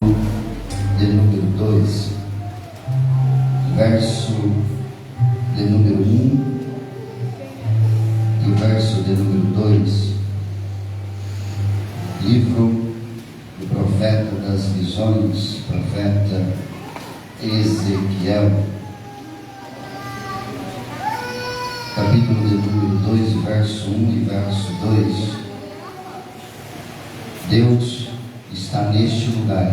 de número 2, verso de número 1 e verso de número 2, livro do profeta das visões, profeta Ezequiel, capítulo de número 2, verso 1 e verso 2. Deus está neste lugar,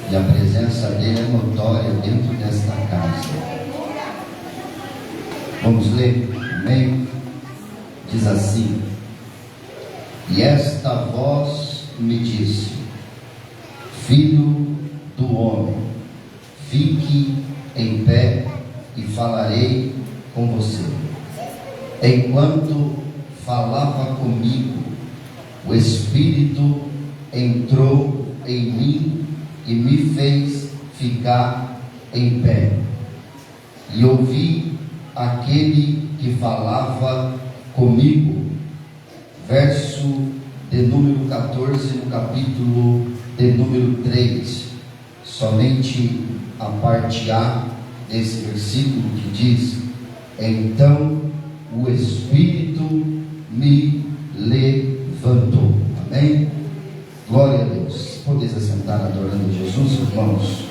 e a presença dele é notória dentro desta casa. Vamos ler? Amém? Diz assim: e esta voz me disse: filho do homem, fique em pé e falarei com você. Enquanto falava comigo, o Espírito entrou em mim e me fez ficar em pé. E ouvi aquele que falava comigo. Verso de número 14, no capítulo de número 3. Somente a parte A desse versículo que diz: então o Espírito me levantou. Amém? Glória a Deus. Podeis assentar adorando Jesus, irmãos.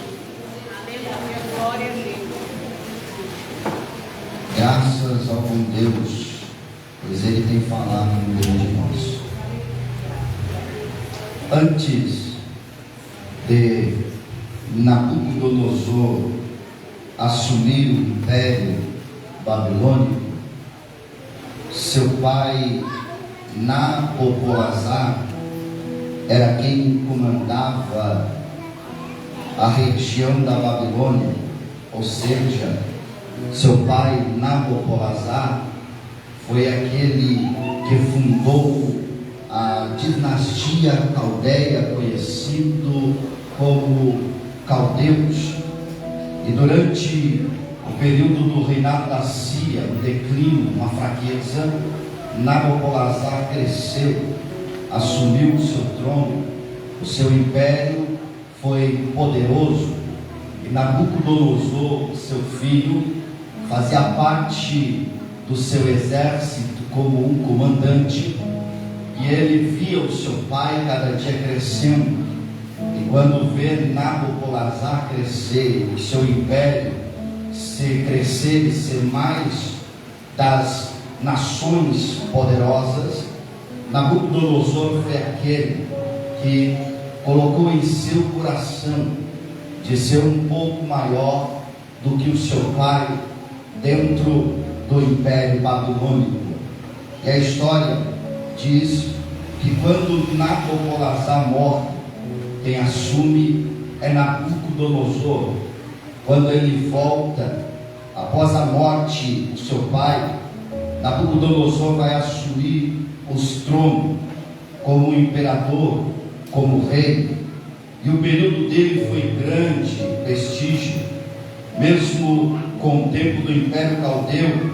Graças ao bom Deus, pois Ele tem falado no meio de nós. Antes de Nabucodonosor assumir o império babilônico, seu pai Nabopolassar era quem comandava a região da Babilônia. Ou seja, seu pai Nabopolassar foi aquele que fundou a dinastia caldeia, conhecido como caldeus. E durante o período do reinado da Síria, um declínio, uma fraqueza, Nabopolassar cresceu, assumiu o seu trono, o seu império foi poderoso, e Nabucodonosor, seu filho, fazia parte do seu exército como um comandante, e ele via o seu pai cada dia crescendo, e quando vê Nabopolassar crescer, o seu império se crescer e ser mais das nações poderosas, Nabucodonosor foi aquele que colocou em seu coração de ser um pouco maior do que o seu pai dentro do império babilônico. E a história diz que quando Nabopolassar morre, quem assume é Nabucodonosor. Quando ele volta após a morte do seu pai, Nabucodonosor vai assumir os tronos como imperador, como rei, e o período dele foi grande prestígio. Mesmo com o tempo do Império Caldeu,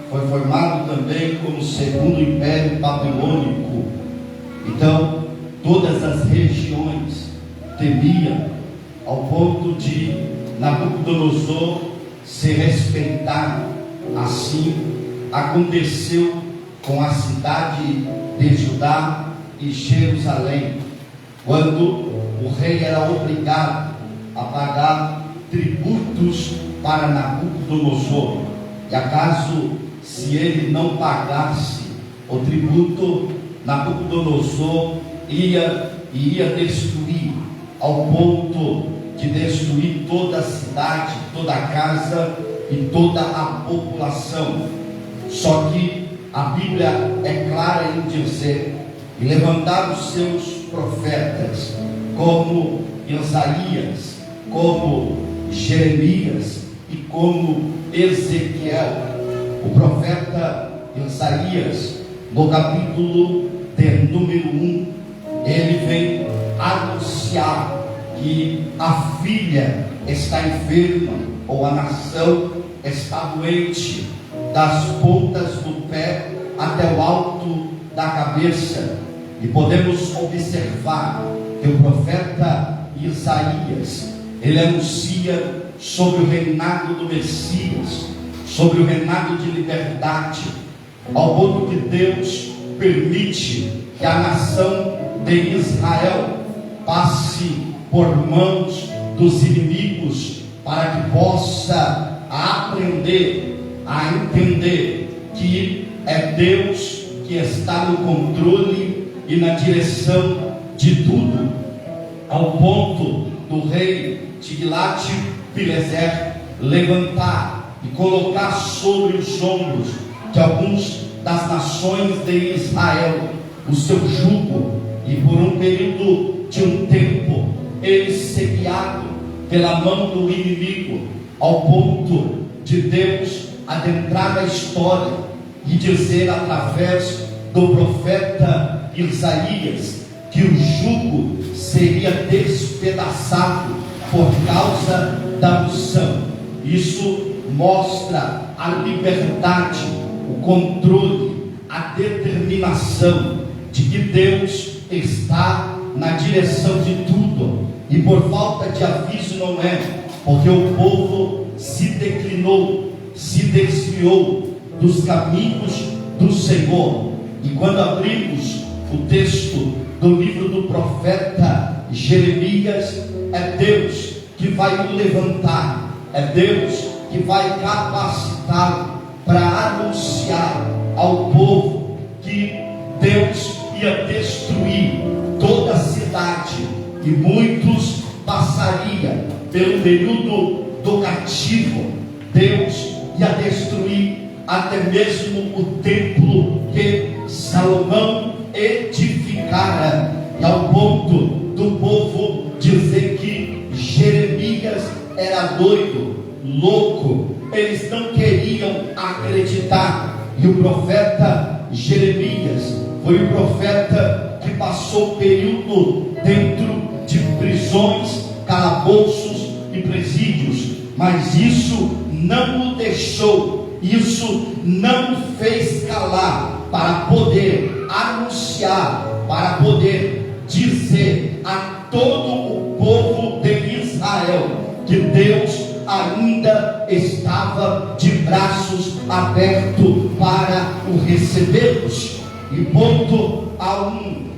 foi formado também como o segundo Império Babilônico. Então, todas as regiões temiam, ao ponto de Nabucodonosor ser respeitado. Assim aconteceu com a cidade de Judá e Jerusalém, quando o rei era obrigado a pagar tributos para Nabucodonosor, e acaso se ele não pagasse o tributo, Nabucodonosor iria destruir, ao ponto de destruir toda a cidade, toda a casa e toda a população. Só que a Bíblia é clara em dizer: e levantar os seus profetas, como Isaías, como Jeremias e como Ezequiel. O profeta Isaías, no capítulo de número 1, ele vem anunciar que a filha está enferma, ou a nação está doente, das pontas do pé até o alto da cabeça. E podemos observar que o profeta Isaías, ele anuncia sobre o reinado do Messias, sobre o reinado de liberdade, ao ponto que Deus permite que a nação de Israel passe por mãos dos inimigos, para que possa aprender a entender que é Deus que está no controle e na direção de tudo, ao ponto do rei Tiglat-Pileser levantar e colocar sobre os ombros de alguns das nações de Israel o seu jugo, e por um período de um tempo ele ser guiado pela mão do inimigo, ao ponto de Deus adentrar na história e dizer através do profeta Isaías que o jugo seria despedaçado por causa da unção. Isso mostra a liberdade, o controle, a determinação de que Deus está na direção de tudo, e por falta de aviso não é, porque o povo se declinou, se desviou dos caminhos do Senhor. E quando abrimos o texto do livro do profeta Jeremias, é Deus que vai o levantar, é Deus que vai capacitá-lo para anunciar ao povo que Deus ia destruir toda a cidade, e muitos passariam pelo período do cativo. Deus ia destruir até mesmo o templo que Salomão edificara, e ao ponto do povo dizer que Jeremias era doido, louco. Eles não queriam acreditar. E o profeta Jeremias foi o profeta que passou o período dentro de prisões, calabouços e presídios, mas isso não o deixou, isso não o fez calar, para poder anunciar, para poder dizer a todo o povo de Israel que Deus ainda estava de braços abertos para o recebê-los. E ponto a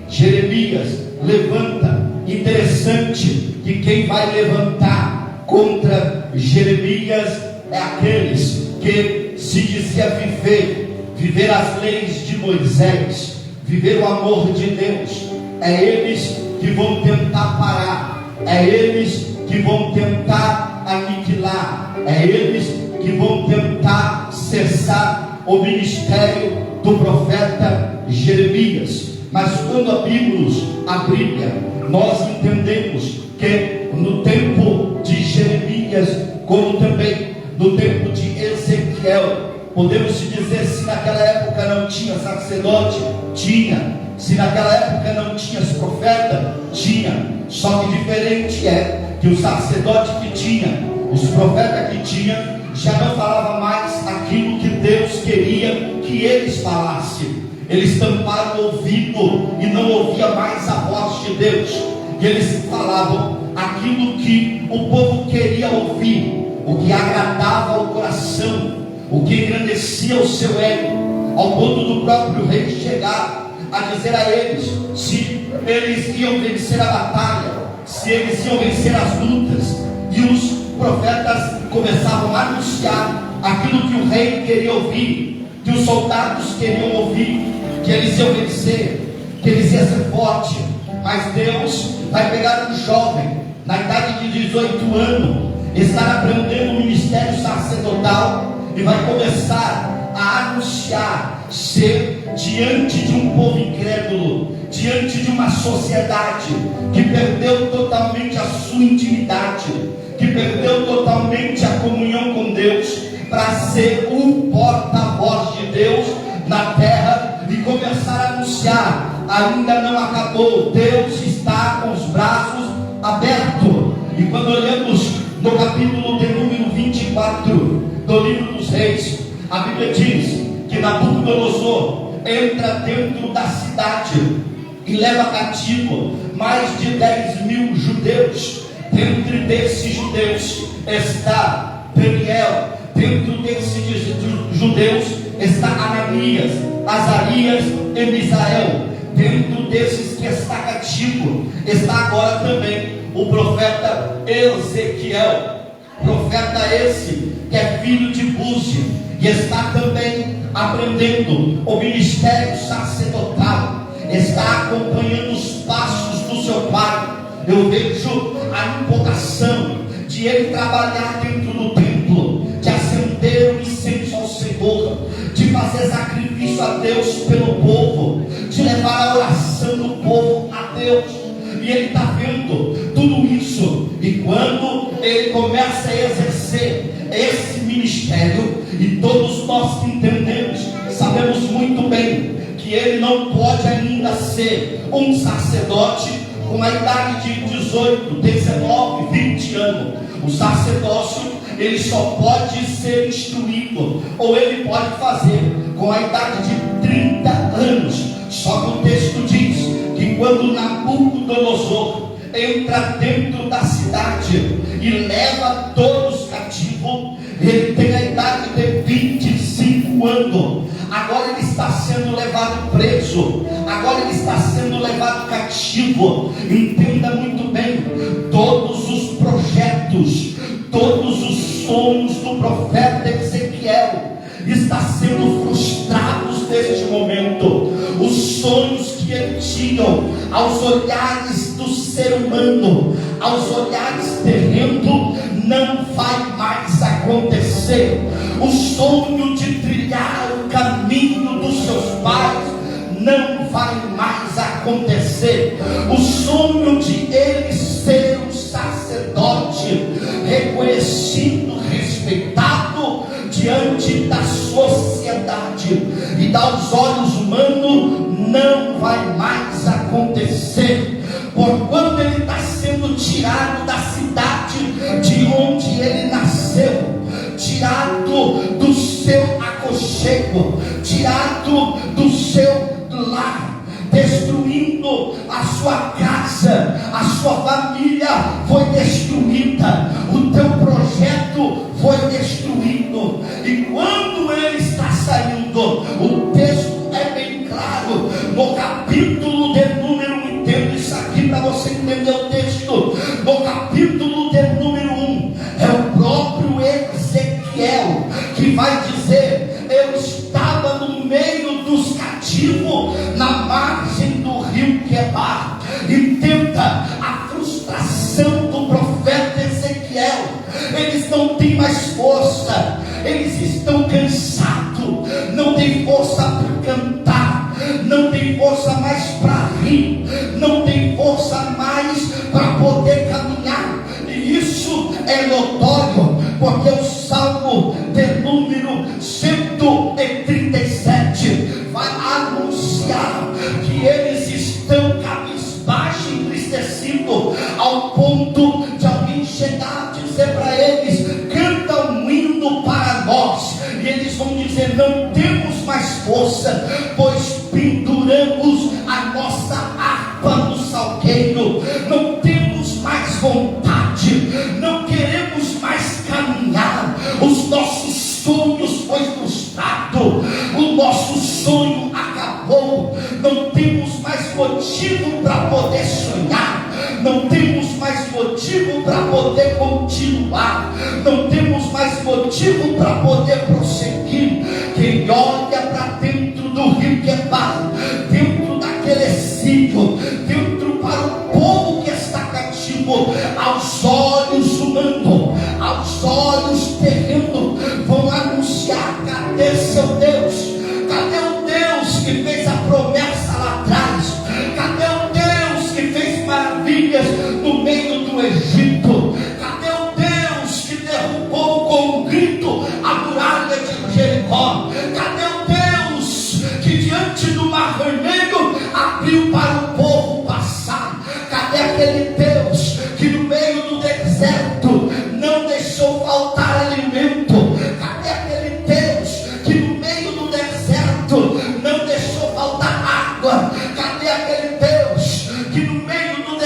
Jeremias levanta. Interessante que quem vai levantar contra Jeremias é aqueles que se dizia viver as leis de Moisés, viver o amor de Deus. É eles que vão tentar parar, é eles que vão tentar aniquilar, é eles que vão tentar cessar o ministério do profeta Jeremias. Mas quando abrimos a Bíblia, nós entendemos que no tempo de Jeremias, como também no tempo de Ezequiel, podemos dizer, se naquela época não tinha sacerdote, tinha. Se naquela época não tinha profeta, tinha. Só que diferente é que o sacerdote que tinha, os profetas que tinha, já não falava mais aquilo que Deus queria que eles falassem. Eles tamparam o ouvido e não ouvia mais a voz de Deus. E eles falavam aquilo que o povo queria ouvir, o que agradava ao coração, o que engrandecia o seu ego, ao ponto do próprio rei chegar a dizer a eles se eles iam vencer a batalha, se eles iam vencer as lutas. E os profetas começavam a anunciar aquilo que o rei queria ouvir, que os soldados queriam ouvir, que eles iam vencer, que eles iam ser fortes. Mas Deus vai pegar um jovem na idade de 18 anos, estar aprendendo o ministério sacerdotal, e vai começar a anunciar, ser diante de um povo incrédulo, diante de uma sociedade que perdeu totalmente a sua intimidade, que perdeu totalmente a comunhão com Deus, para ser um porta-voz de Deus na terra e começar a anunciar: ainda não acabou, Deus está com os braços abertos. E quando olhamos no capítulo de número 24 do livro dos Reis, a Bíblia diz que Nabucodonosor entra dentro da cidade e leva cativo mais de 10.000 judeus. Dentre desses judeus está Daniel. Dentro desses judeus está Ananias, Azarias e Misael. Dentro desses que está cativo está agora também o profeta Ezequiel. Profeta esse que é filho de Buzi e está também aprendendo o ministério sacerdotal, está acompanhando os passos do seu pai. Eu vejo a empolgação de ele trabalhar dentro do templo, de acender o incenso ao Senhor, de fazer sacrifício a Deus pelo povo, de levar a oração do povo a Deus. E ele está vendo tudo isso, e quando ele começa a exercer esse ministério, e todos nós que entendemos, sabemos muito bem que ele não pode ainda ser um sacerdote com a idade de 18, 19, 20 anos. O sacerdócio, ele só pode ser instruído, ou ele pode fazer com a idade de 30 anos. Só que o texto diz que quando Nabucodonosor entra dentro da cidade e leva todos cativos, ele tem a idade de 25 anos. Agora ele está sendo levado preso, agora ele está sendo levado cativo. Entenda muito bem, todos os projetos, todos os sonhos do profeta Ezequiel estão sendo frustrados neste momento. Os sonhos que ele tinha aos olhares do ser humano, aos olhares terrenos, não vai mais acontecer. O sonho de trilhar o caminho dos seus pais não vai mais acontecer. O sonho de ele ser um sacerdote reconhecido, respeitado diante da sociedade e aos olhos humanos não vai mais acontecer. Porquanto ele está sendo tirado da cidade de onde ele nasceu, tirado do seu aconchego, tirado do seu lar, destruindo a sua casa, a sua família foi destruída, o teu projeto foi destruído. E quando ele está saindo, o texto é bem claro, no capítulo de número, entendo isso aqui para você entender o texto, no capítulo de número 1, é o próprio Ezequiel que vai dizer: eu estava no meio dos cativos, na margem do rio Quebar. Entenda a frustração do profeta Ezequiel. Eles não têm mais força, eles estão cansados, não tem força para cantar, não tem força mais para rir, não tem força mais para poder caminhar. E isso é notório, porque o Salmo de número 137 vai anunciar que eles estão cabisbaixo, entristecidos, ao ponto de alguém chegar a dizer para eles: canta um hino para nós. E eles vão dizer: não temos mais força, pois penduramos a nossa harpa no salgueiro, não temos mais vontade, não queremos mais caminhar, os nossos sonhos foi frustrado, o nosso sonho acabou, não temos mais motivo para poder sonhar, não temos mais motivo para poder continuar, não temos mais motivo para poder prosseguir. Quem olha para dentro do rio Quebar, dentro daquele exílio, dentro para o povo que está cativo, aos olhos humanos, aos olhos terrenos, vão anunciar: cadê seu Deus? Cadê o Deus que fez a promessa lá atrás? Cadê o Deus que fez maravilhas no meio do Egito? Cadê o Deus que derrubou com um grito a muralha de Jericó? Cadê o Deus que diante do Mar Vermelho abriu para o povo passar? Cadê aquele Deus que no meio do deserto não deixou faltar alimento? Cadê aquele Deus que no meio do deserto não deixou faltar água? Cadê aquele Deus que no meio do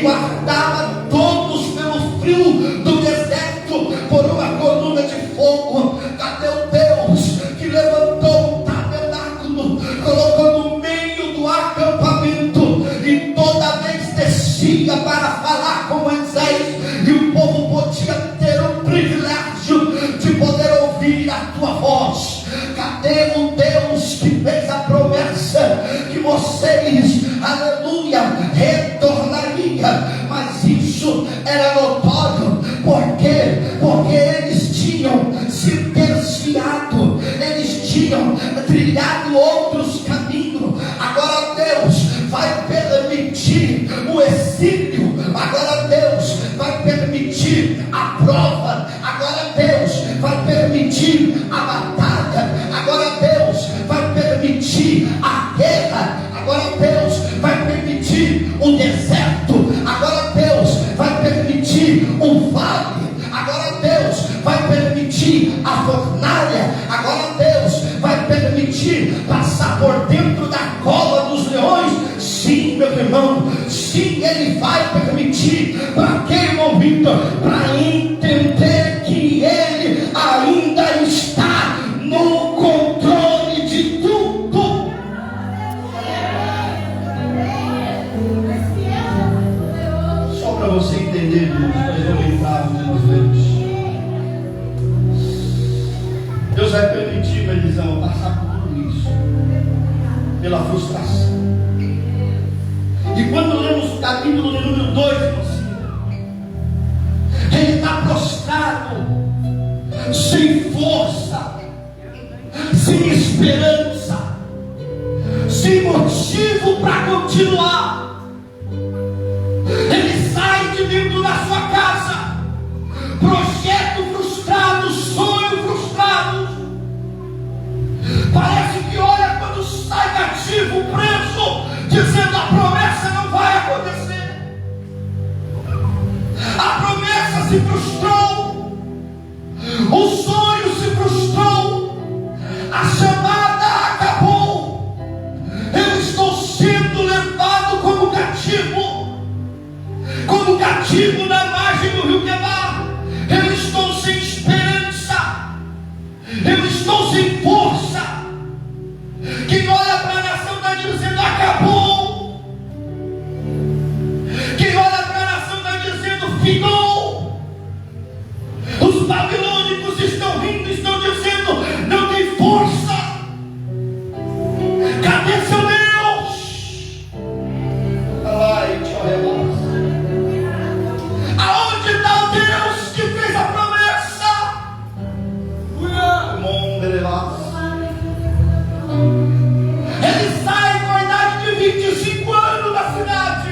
guardava todos pelo frio do deserto por uma coluna de fogo. Cadê o Deus que levantou um tabernáculo, colocou no meio do acampamento e toda vez descia para falar com Moisés, e o povo podia ter o privilégio de poder ouvir a tua voz? Cadê o Deus que fez a promessa que vocês, aleluia, retornaria? Mas isso era notório, porque eles tinham se desviado, eles tinham trilhado outros caminhos. Agora Deus vai permitir o exílio, agora Deus vai permitir a prova, agora Deus vai permitir a batalha, agora Deus vai permitir a guerra, agora Deus vai permitir o deserto, agora Deus vai permitir o vale, agora Deus vai permitir a fornalha, agora Deus vai permitir passar por dentro da cova dos leões. Sim, meu irmão, sim, Ele vai permitir. Para quem, ouvindo? Para entender que Ele ainda está no controle de tudo. Só para você entender, mas eu lembrava de nós vemos. Deus vai permitir, Elisão, passar por tudo isso, pela frustração. E quando lemos o capítulo de número 2, ele está prostrado, sem força, sem esperança, sem motivo para continuar. Ele sai de dentro da sua casa, projeto frustrado, sonho frustrado. Parece que olha quando sai cativo, preso, dizendo: a promessa não vai acontecer. A promessa se frustrou, o sonho se frustrou, a chamada acabou. Eu estou sendo levado como cativo na margem do rio Quebar. Eu estou sem esperança, eu estou sem força. Quem olha para a nação está dizendo: acabou. Quem olha para a nação está dizendo: finou. Os babilônicos estão rindo, estão dizendo: não tem força. Cadê seu Deus? Ai, te arrebata. Aonde está o Deus que fez a promessa? Ele sai com a idade de 25 anos da cidade.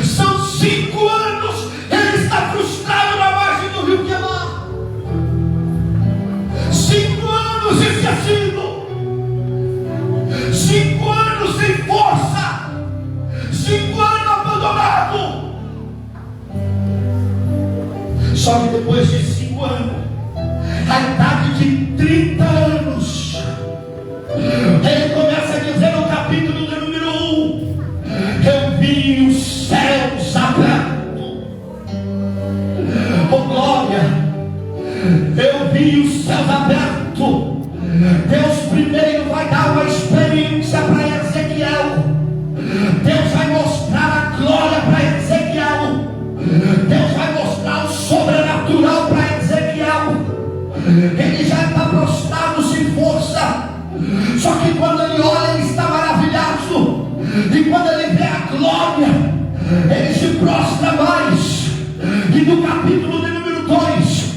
São 5 anos ele está frustrado na margem do rio Quebar. 5 anos esquecido, 5 anos sem força, 5 anos abandonado. Só que depois de 5 anos, a idade de 30 anos, ele começa a dizer no capítulo de número 1: eu vi os céus abertos. Oh glória! Eu vi os céus abertos. Deus primeiro vai dar uma experiência para Ezequiel. Deus vai mostrar a glória para Ezequiel. Deus vai mostrar o sobrenatural para Ezequiel. Ele já está prostrado sem força. Só que quando ele olha, ele está maravilhado. E quando ele vê a glória, ele se prostra mais. E no capítulo de número 2,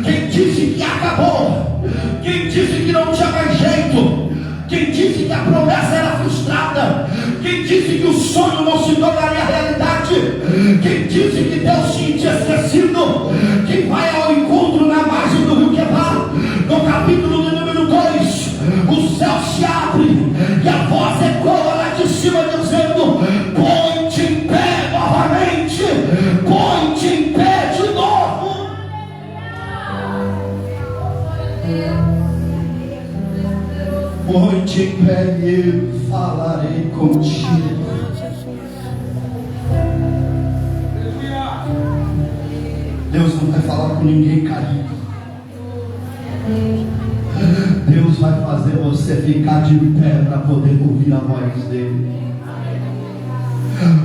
quem disse que acabou, quem disse que não tinha mais jeito, quem disse que a promessa era frustrada, quem disse que o sonho não se tornaria realidade, quem disse que Deus tinha esquecido, quem vai ao encontro na margem do rio Quebar, no capítulo de número 2, o céu se abre e a voz ecoa lá de cima dizendo: põe-te em pé novamente, põe-te em pé de novo. Põe-te em pé e eu falarei contigo. Deus não vai falar com ninguém caído. Deus vai fazer você ficar de pé para poder ouvir a voz dele.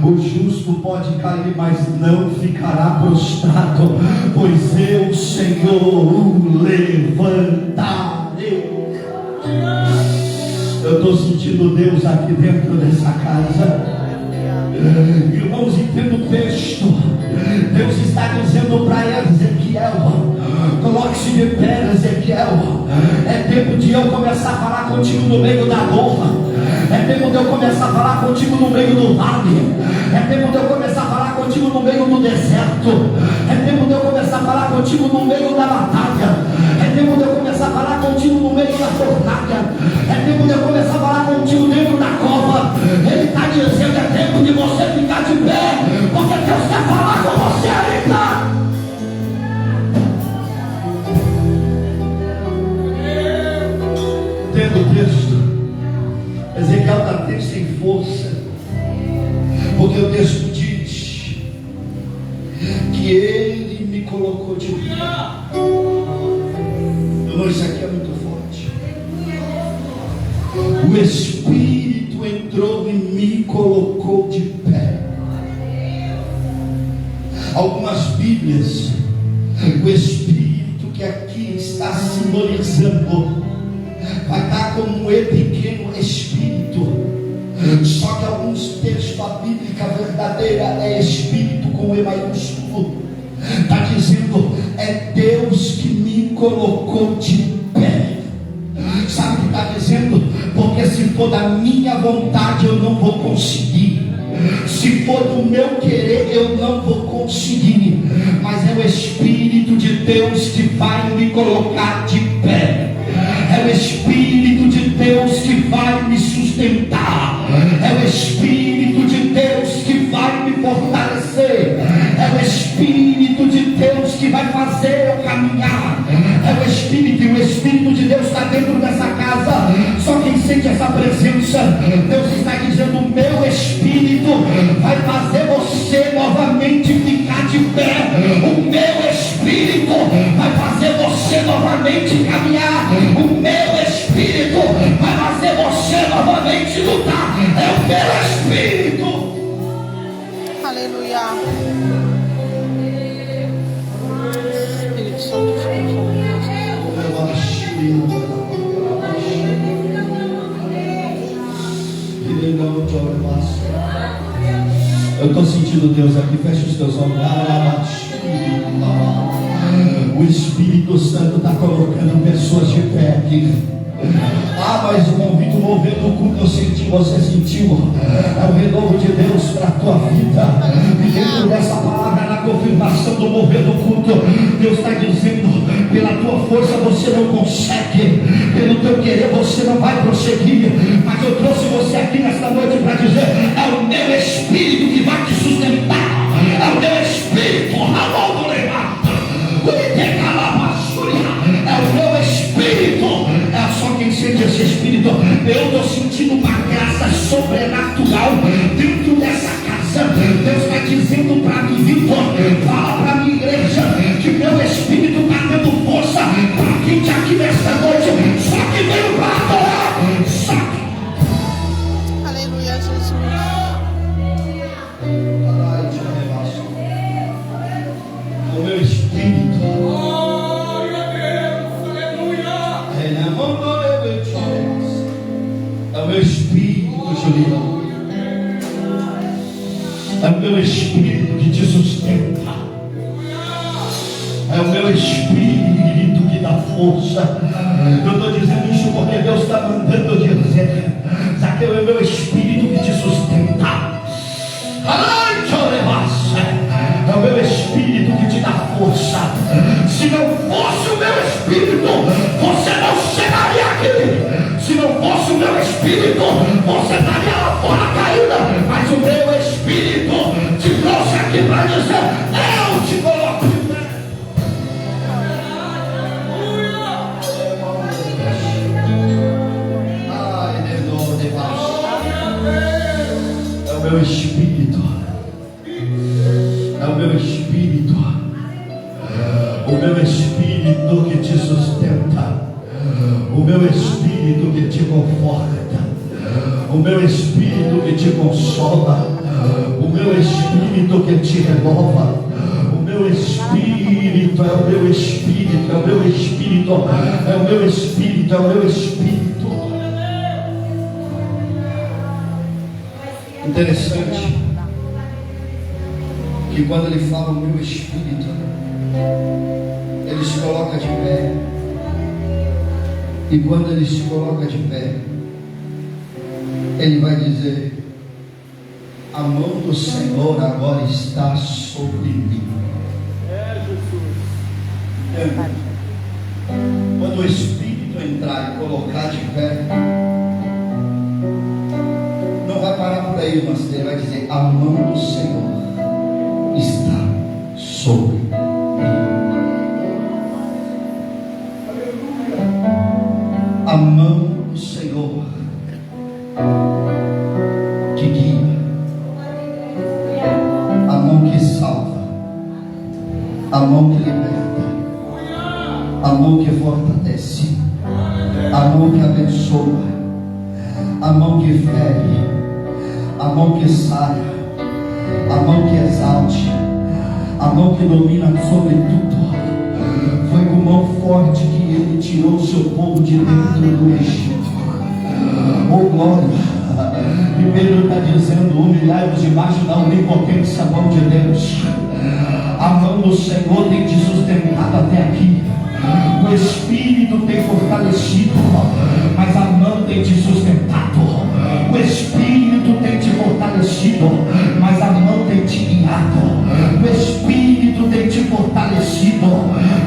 O justo pode cair, mas não ficará prostrado, pois eu, Senhor, o levantarei. Eu estou sentindo Deus aqui dentro dessa casa. Irmãos, entenda o texto. Deus está dizendo para Ezequiel: coloque-se de pé, Ezequiel. É tempo de eu começar a falar contigo no meio da dor. É tempo de eu começar a falar contigo no meio do vale. É tempo de eu começar a falar contigo no meio do deserto. É tempo de eu começar a falar contigo no meio da batalha. É tempo de eu começar a falar contigo no meio da fornalha. É tempo de eu começar a falar contigo dentro da cova. Ele está dizendo: é tempo de você ficar de pé, porque Deus quer falar com você ainda. Entendo o texto. Ezequiel está até sem força, porque o texto diz que ele me colocou de pé. Irmão, isso aqui é muito forte. O Espírito entrou e me colocou de pé. Algumas Bíblias, o Espírito que aqui está simbolizando vai estar como um pequeno Espírito. Só que alguns textos, a Bíblia verdadeira é Espírito com E maiúsculo. Está dizendo: é Deus que me colocou de pé. Sabe o que está dizendo? Porque se for da minha vontade eu não vou conseguir. Se for do meu querer eu não vou conseguir. Mas é o Espírito de Deus que vai me colocar de pé. É o Espírito de Deus que vai me sustentar. É o Espírito de Deus que vai me fortalecer. É o Espírito de Deus que vai fazer eu caminhar. É o Espírito, e o Espírito de Deus está dentro dessa casa. Só quem sente essa presença, Deus está dizendo: o meu Espírito vai fazer você novamente ficar de pé. O meu Espírito vai fazer você novamente caminhar. O meu Espírito vai fazer você novamente lutar. É o meu Espírito. Aleluia. Espírito Santo, eu estou sentindo Deus aqui. Fecha os teus olhos. O Espírito Santo está colocando pessoas de pé aqui. Mas o convite, o mover do culto, eu senti, você sentiu. É o renovo de Deus para a tua vida. E dentro dessa palavra, na confirmação do mover do culto, Deus está dizendo: pela tua força você não consegue, pelo teu querer você não vai prosseguir. Mas eu trouxe você aqui nesta noite para dizer: é o meu Espírito que vai te sustentar. É o meu Espírito, Ramon do Levanta, é o meu Espírito. É só quem sente esse Espírito. Eu estou sentindo uma graça sobrenatural dentro dessa casa. Deus está dizendo para mim: Vitor, fala para a minha igreja que meu Espírito está dando força para quem está aqui nesta noite. Só que veio para adorar. aleluia, Jesus. O meu Espírito. É o meu Espírito, Julião. É o meu Espírito que te sustenta. É o meu Espírito que dá força. Eu estou dizendo isso porque Deus está mandando dizer: Zaqueu, é o meu Espírito que te sustenta. É o meu Espírito que te dá força. Se não fosse o meu Espírito, você não chegaria aqui. Se não fosse o meu Espírito, você estaria lá fora caída. Mas o meu Espírito te trouxe aqui para dizer: eu te coloco de pé. É o meu Espírito. É o meu Espírito. conforta, o meu Espírito que te consola, o meu Espírito que te renova, o meu Espírito é o meu Espírito, é o meu Espírito, é o meu Espírito, é o meu Espírito. Interessante que quando ele fala o meu Espírito, ele se coloca de pé. E quando ele se coloca de pé, ele vai dizer: a mão do Senhor agora está sobre mim. Quando o Espírito entrar e colocar de pé, não vai parar por aí, mas ele vai dizer: a mão do Senhor está sobre mim. A mão do Senhor que guia, a mão que salva, a mão que liberta, a mão que fortalece, a mão que abençoa, a mão que fere, a mão que sara, a mão que exalte, a mão que domina sobre tudo. Foi com mão forte que ele tirou o seu povo de dentro do Egito. Oh glória! E Pedro está dizendo: humilhai-vos debaixo da onipotência, a mão de Deus. A mão do Senhor tem te sustentado até aqui. O Espírito tem fortalecido, mas a mão tem te sustentado. O Espírito tem te fortalecido, mas a mão tem te guiado. O Espírito tem te fortalecido,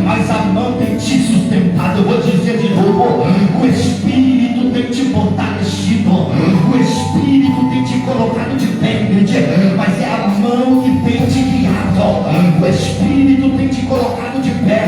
mas a mão tem te sustentado. Eu vou dizer de novo: o Espírito tem te fortalecido, o Espírito tem te colocado de pé, mas é a mão que tem te guiado. O Espírito tem te colocado de pé,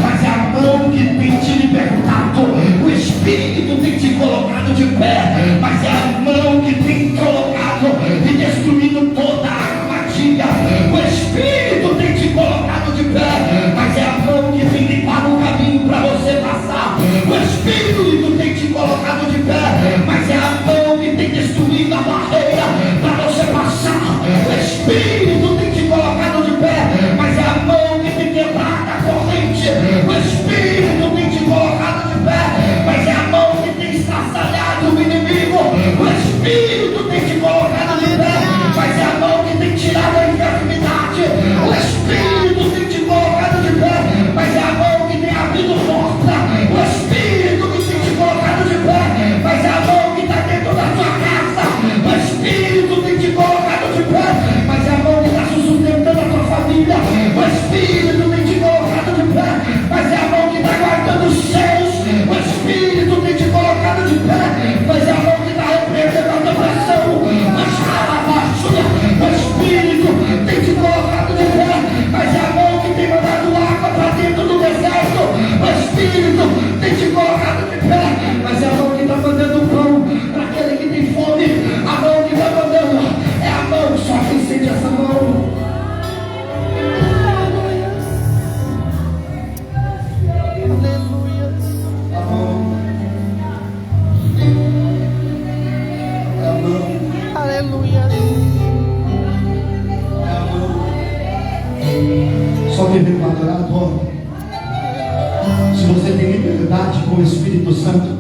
mas é a mão que tem te libertado. O Espírito tem te colocado de pé, mas é a mão que tem colocado e destruído toda a armadilha. O Espírito tem te colocado de pé, mas é a mão que tem limpado o caminho para você passar. O Espírito tem te colocado de pé, mas é a mão que tem destruído a barreira para você passar. O Espírito tem te colocado de pé, mas é a mão que tem quebrado a corrente. O Espírito tem te colocado de pé, mas é a mão que tem estraçalhado o inimigo. O Espírito tem te colocado de pé, mas é a mão que tem tirado a enfermidade. O Espírito tem te colocado de pé, mas é a mão que tem abrido porta. O Espírito que tem te colocado de pé, mas é a mão que está dentro da tua casa. O Espírito tem te colocado de pé, mas é a mão que está sustentando a tua família. O Espírito tem te colocado de pé, mas é a mão que está guardando os céus. O Espírito tem te colocado de pé, mas é a mão que está repreendendo a depressão. O Espírito tem te colocado de pé, mas é a mão que tem mandado água para dentro do deserto. O Espírito tem te colocado de pé, mas é a mão que está mandando pão para aquele que tem fome. A mão que está mandando é a mão, só quem sente essa mão. Só quem veio para adorar, adora. Se você tem liberdade com o Espírito Santo,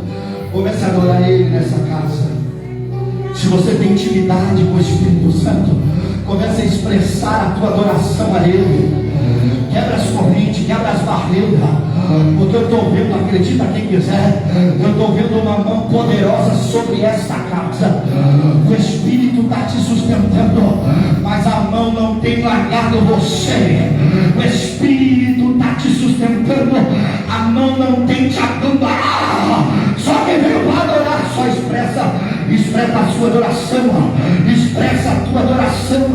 comece a adorar Ele nessa casa. Se você tem intimidade com o Espírito Santo, comece a expressar a tua adoração a Ele. Quebra as correntes, quebra as barreiras, porque eu estou vendo, acredita quem quiser, eu estou vendo uma mão poderosa sobre esta casa. O Espírito está te sustentando, mas a mão não tem largado você. O Espírito está te sustentando, a mão não tem te abandonado. Só quem veio para adorar, só expressa a sua adoração, expressa a tua adoração,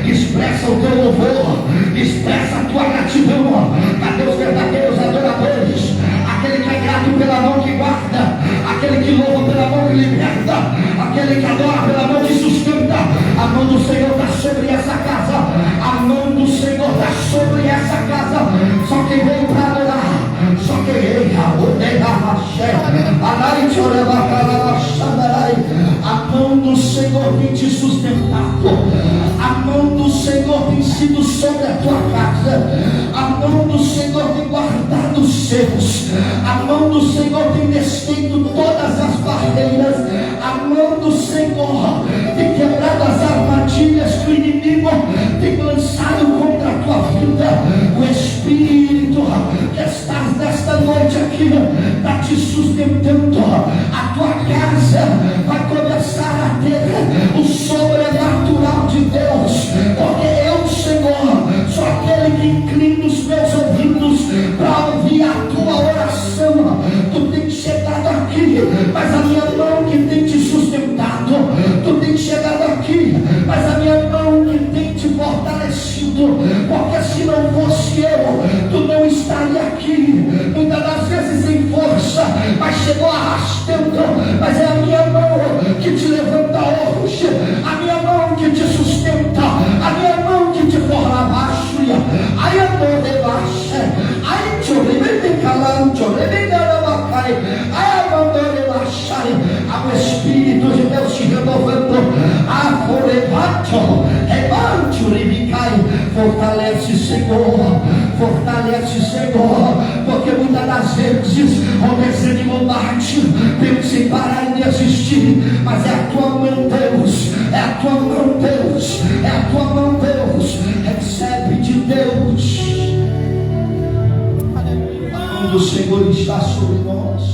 expressa o teu louvor, expressa a tua gratidão. Cadê os verdadeiros adoradores? Aquele que é grato pela mão que guarda, aquele que louva pela mão que liberta, aquele que adora pela mão que sustenta. A mão do Senhor está sobre essa casa, a mão do Senhor está sobre essa casa. Só quem veio para adorar, só quem veio, A mão do Senhor tem te sustentado. A mão do Senhor tem sido sobre a tua casa. A mão do Senhor tem guardado os seus. A mão do Senhor tem desfeito todas as barreiras. A mão do Senhor tem quebrado as armadilhas que o inimigo tem lançado contra a tua vida. O Espírito que estás nesta noite aqui está te sustentando. A tua casa vai começar a ter o sobrenatural de Deus, porque eu, Senhor, sou aquele que inclina os meus ouvidos para ouvir a tua oração. Tu tem chegado aqui, mas a minha mão que tem te sustentado. Tu tem chegado aqui, mas a minha mão que tem te fortalecido, porque se não fosse eu, tu não estaria aqui. Muitas das vezes sem força, mas chegou arrastando. Mas é a minha mão que te levanta hoje, a minha mão que te sustenta, a minha mão que te forra abaixo. Aí a mão rebaixa, aí te rebelde calando, te rebelde calabacai, aí a mão rebaixa. Há o Espírito de Deus te renovando. A forevato, rebate o ribicai. Fortalece, Senhor, fortalece, Senhor, porque muitas das vezes o desânimo bate, pensa em parar e desistir, mas é a tua mão, Deus, é a tua mão, Deus, é a tua mão, Deus. Recebe de Deus. A mão do Senhor está sobre nós.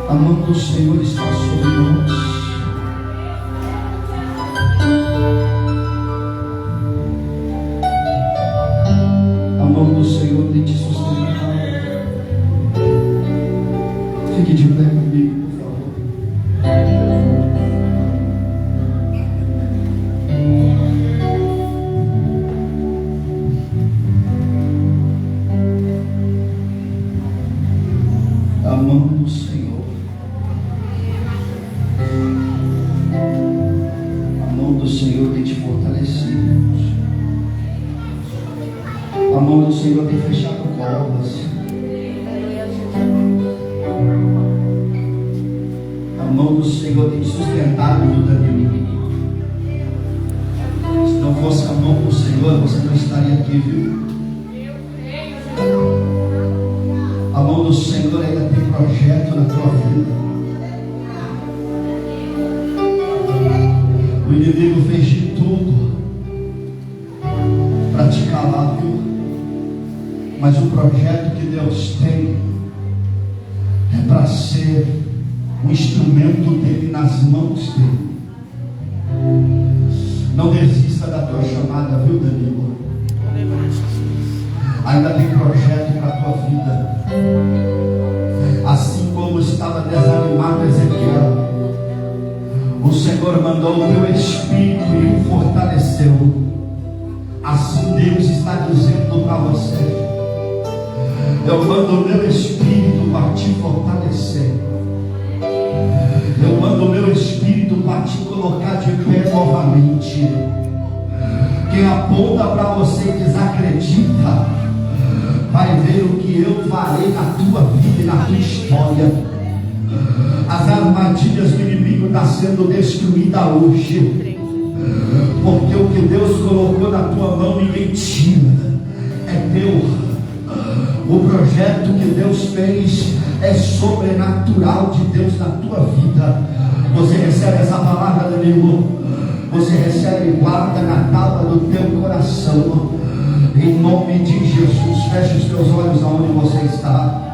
A mão do Senhor está sobre nós. A mão do Senhor tem te sustentado. Fique de pé comigo, por favor. A mão do Senhor. A mão do Senhor tem te fortalecido. A mão do Senhor tem fechado portas. A mão do Senhor tem te sustentado, Danilo. Se não fosse a mão do Senhor, você não estaria aqui, viu? A mão do Senhor ainda tem projeto na tua vida. O inimigo fez de tudo para te calar, viu? Mas o projeto que Deus tem é para ser um instrumento dele nas mãos dele. Não desista da tua chamada, viu, Danilo? Ainda tem projeto para a tua vida. Assim como estava desanimado Ezequiel, o Senhor mandou o teu Espírito e o fortaleceu. Assim Deus está dizendo para você: eu mando o meu Espírito para te fortalecer. Eu mando o meu Espírito para te colocar de pé novamente. Quem aponta para você e desacredita, vai ver o que eu farei na tua vida e na tua história. As armadilhas do inimigo estão sendo destruídas hoje, porque o que Deus colocou na tua mão ninguém tira, é teu. O projeto que Deus fez é sobrenatural de Deus na tua vida. Você recebe essa palavra, Danilo? Você recebe e guarda na tábua do teu coração. Em nome de Jesus, feche os teus olhos aonde você está.